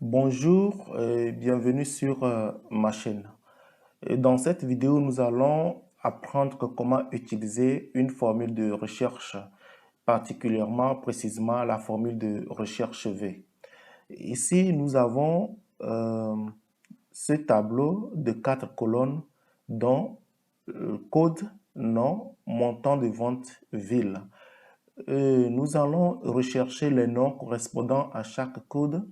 Bonjour et bienvenue sur ma chaîne. Et dans cette vidéo, nous allons apprendre comment utiliser une formule de recherche, particulièrement précisément la formule de recherche V. Ici, nous avons ce tableau de 4 colonnes dont code, nom, montant de vente, ville. Nous allons rechercher les noms correspondant à chaque code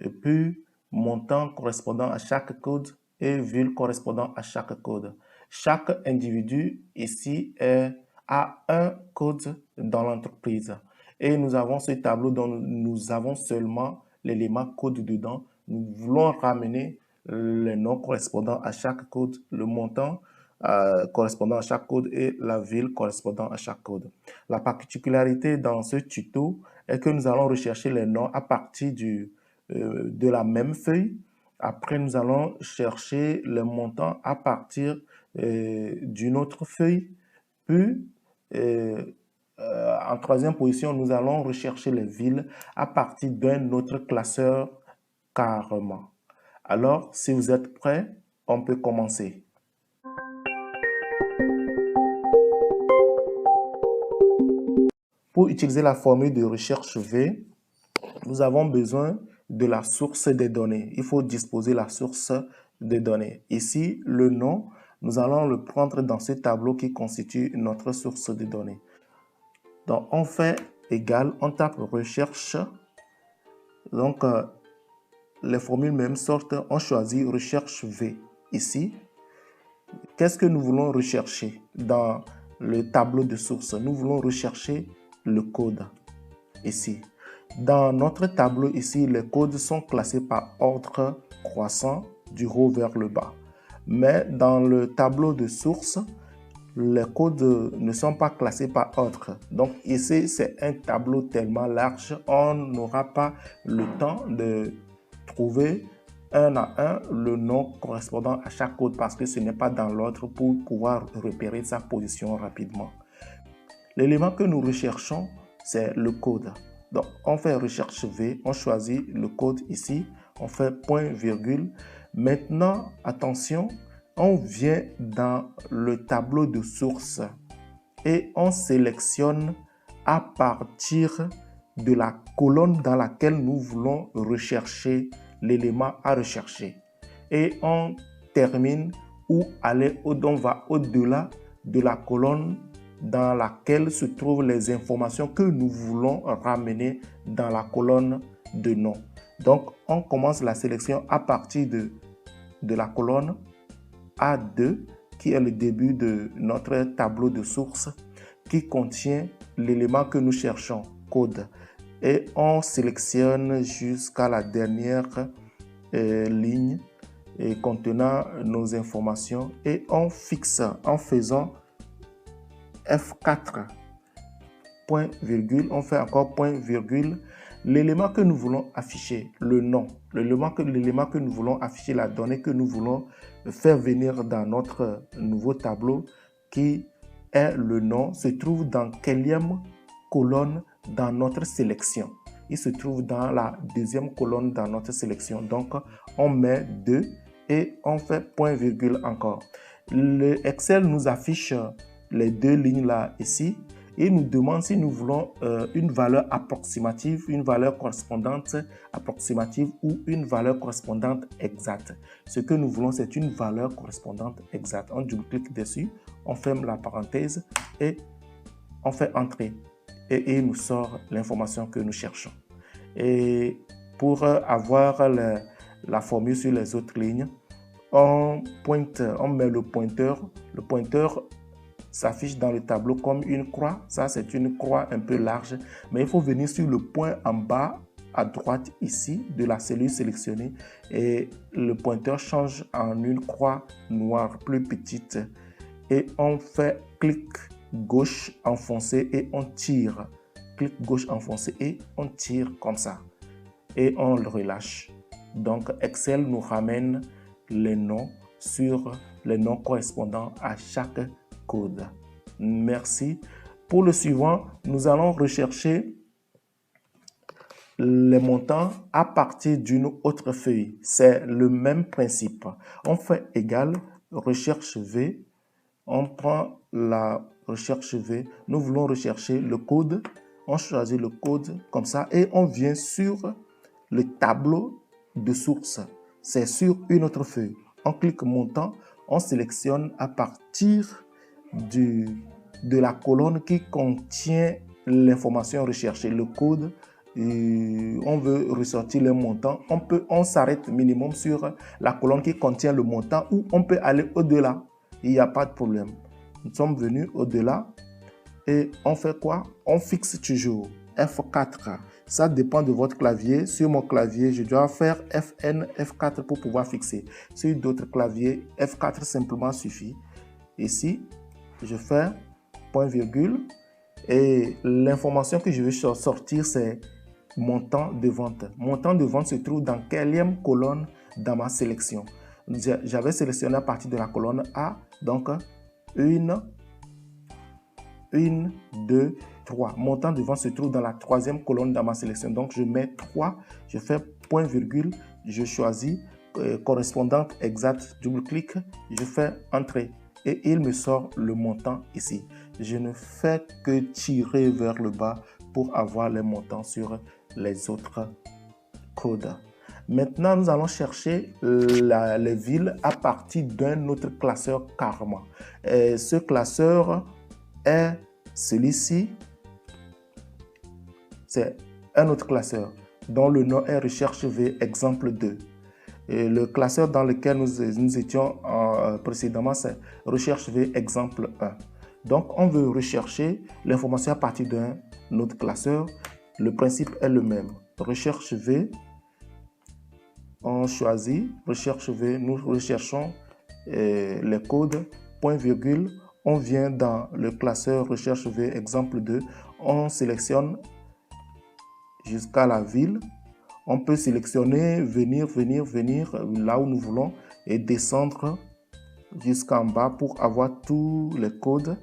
et puis montant correspondant à chaque code et ville correspondant à chaque code. Chaque individu ici a un code dans l'entreprise et nous avons ce tableau dont nous avons seulement l'élément code dedans. Nous voulons ramener les noms correspondant à chaque code, le montant correspondant à chaque code et la ville correspondant à chaque code. La particularité dans ce tuto est que nous allons rechercher les noms à partir de la même feuille. Après, nous allons chercher les montants à partir d'une autre feuille. Puis, en troisième position, nous allons rechercher les villes à partir d'un autre classeur carrément. Alors, si vous êtes prêts, on peut commencer. Pour utiliser la formule de recherche V, nous avons besoin de la source des données. Il faut disposer la source des données. Ici, le nom, nous allons le prendre dans ce tableau qui constitue notre source de données. Donc, on fait égal, on tape recherche. Donc, les formules même sortent, on choisit recherche V. Ici, qu'est-ce que nous voulons rechercher dans le tableau de source? Nous voulons rechercher le code. Ici. Dans notre tableau ici, les codes sont classés par ordre croissant du haut vers le bas. Mais dans le tableau de source, les codes ne sont pas classés par ordre. Donc ici, c'est un tableau tellement large, on n'aura pas le temps de trouver un à un le nom correspondant à chaque code parce que ce n'est pas dans l'ordre pour pouvoir repérer sa position rapidement. L'élément que nous recherchons, c'est le code. Donc, on fait recherche V, on choisit le code ici, on fait point virgule. Maintenant, attention, on vient dans le tableau de source et on sélectionne à partir de la colonne dans laquelle nous voulons rechercher l'élément à rechercher. Et on termine ou on va au-delà de la colonne dans laquelle se trouvent les informations que nous voulons ramener dans la colonne de nom. Donc, on commence la sélection à partir de la colonne A2, qui est le début de notre tableau de source, qui contient l'élément que nous cherchons, code. Et on sélectionne jusqu'à la dernière ligne contenant nos informations et on fixe en faisant F4, point virgule, on fait encore point virgule, l'élément que nous voulons afficher, le nom, l'élément que nous voulons afficher, la donnée que nous voulons faire venir dans notre nouveau tableau qui est le nom, se trouve dans quelième colonne dans notre sélection. Il se trouve dans la deuxième colonne dans notre sélection. Donc, on met 2 et on fait point virgule encore. Le Excel nous affiche les deux lignes là ici et nous demande si nous voulons une valeur approximative, une valeur correspondante approximative ou une valeur correspondante exacte. Ce que nous voulons, c'est une valeur correspondante exacte. On double-clique dessus, on ferme la parenthèse et on fait entrer. Et il nous sort l'information que nous cherchons. Et pour avoir la formule sur les autres lignes, on met le pointeur. Le pointeur s'affiche dans le tableau comme une croix. Ça, c'est une croix un peu large. Mais il faut venir sur le point en bas à droite ici de la cellule sélectionnée et le pointeur change en une croix noire plus petite. Et on fait clic gauche enfoncé et on tire. Clic gauche enfoncé et on tire comme ça. Et on le relâche. Donc, Excel nous ramène les noms sur les noms correspondants à chaque code. Merci. Pour le suivant, nous allons rechercher les montants à partir d'une autre feuille. C'est le même principe. On fait égal recherche V. On prend la recherche V. Nous voulons rechercher le code. On choisit le code comme ça et on vient sur le tableau de source. C'est sur une autre feuille. On clique montant. On sélectionne à partir de la colonne qui contient l'information recherchée, le code. On veut ressortir le montant. On s'arrête minimum sur la colonne qui contient le montant ou on peut aller au-delà. Il n'y a pas de problème. Nous sommes venus au-delà et on fait quoi? On fixe toujours F4. Ça dépend de votre clavier. Sur mon clavier, je dois faire FN, F4 pour pouvoir fixer. Sur d'autres claviers, F4 simplement suffit. Ici, je fais point virgule et l'information que je veux sortir, c'est montant de vente. Montant de vente se trouve dans quelle colonne dans ma sélection? J'avais sélectionné à partir de la colonne A, donc 1, 2, 3. Montant de vente se trouve dans la troisième colonne dans ma sélection. Donc, je mets 3, je fais point virgule, je choisis correspondante exacte, double-clic, je fais entrée et il me sort le montant ici. Je ne fais que tirer vers le bas pour avoir les montants sur les autres codes. Maintenant, nous allons chercher les villes à partir d'un autre classeur Karma. Et ce classeur est celui-ci. C'est un autre classeur dont le nom est recherche V exemple 2. Et le classeur dans lequel nous étions précédemment, c'est recherche V exemple 1. Donc, on veut rechercher l'information à partir d'un autre classeur. Le principe est le même. Recherche V, on choisit recherche V, nous recherchons les codes, point virgule, on vient dans le classeur recherche V exemple 2, on sélectionne jusqu'à la ville, on peut sélectionner venir là où nous voulons et descendre jusqu'en bas pour avoir tous les codes.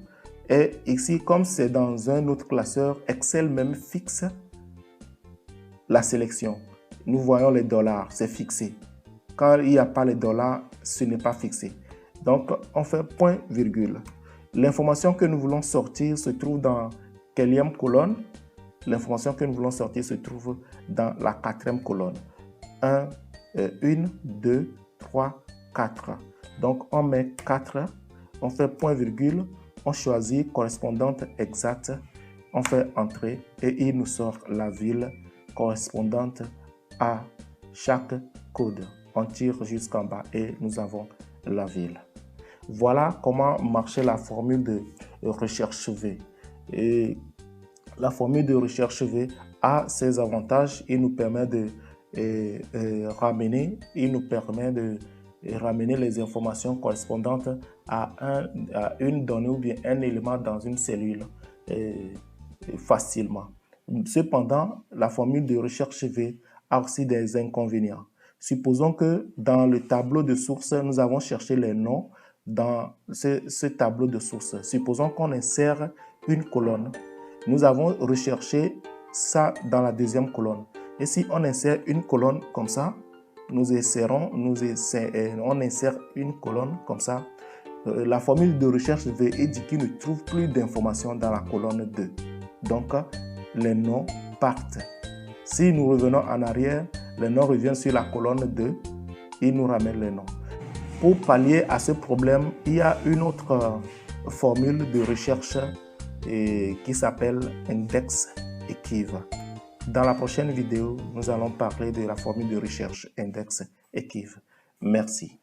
Et ici, comme c'est dans un autre classeur, Excel même fixe la sélection. Nous voyons les dollars, c'est fixé. Quand il n'y a pas les dollars, ce n'est pas fixé. Donc, on fait point virgule. L'information que nous voulons sortir se trouve dans quelle colonne? L'information que nous voulons sortir se trouve dans la quatrième colonne. 1, 2, 3, 4. Donc, on met 4, on fait point virgule, on choisit correspondante exacte, on fait entrée et il nous sort la ville correspondante à chaque code. On tire jusqu'en bas et nous avons la ville. Voilà comment marchait la formule de recherche V. Et la formule de recherche V a ses avantages. Il nous permet de ramener les informations correspondantes à une donnée ou bien un élément dans une cellule facilement. Cependant, la formule de recherche V a aussi des inconvénients. Supposons que dans le tableau de source, nous avons cherché les noms dans ce tableau de source. Supposons qu'on insère une colonne. Nous avons recherché ça dans la deuxième colonne. Et si on insère une colonne comme ça, on insère une colonne comme ça, la formule de recherche V dit qu'il ne trouve plus d'informations dans la colonne 2. Donc, les noms partent. Si nous revenons en arrière, les noms reviennent sur la colonne 2 et nous ramène les noms. Pour pallier à ce problème, il y a une autre formule de recherche qui s'appelle index equiv. Dans la prochaine vidéo, nous allons parler de la formule de recherche index equiv. Merci.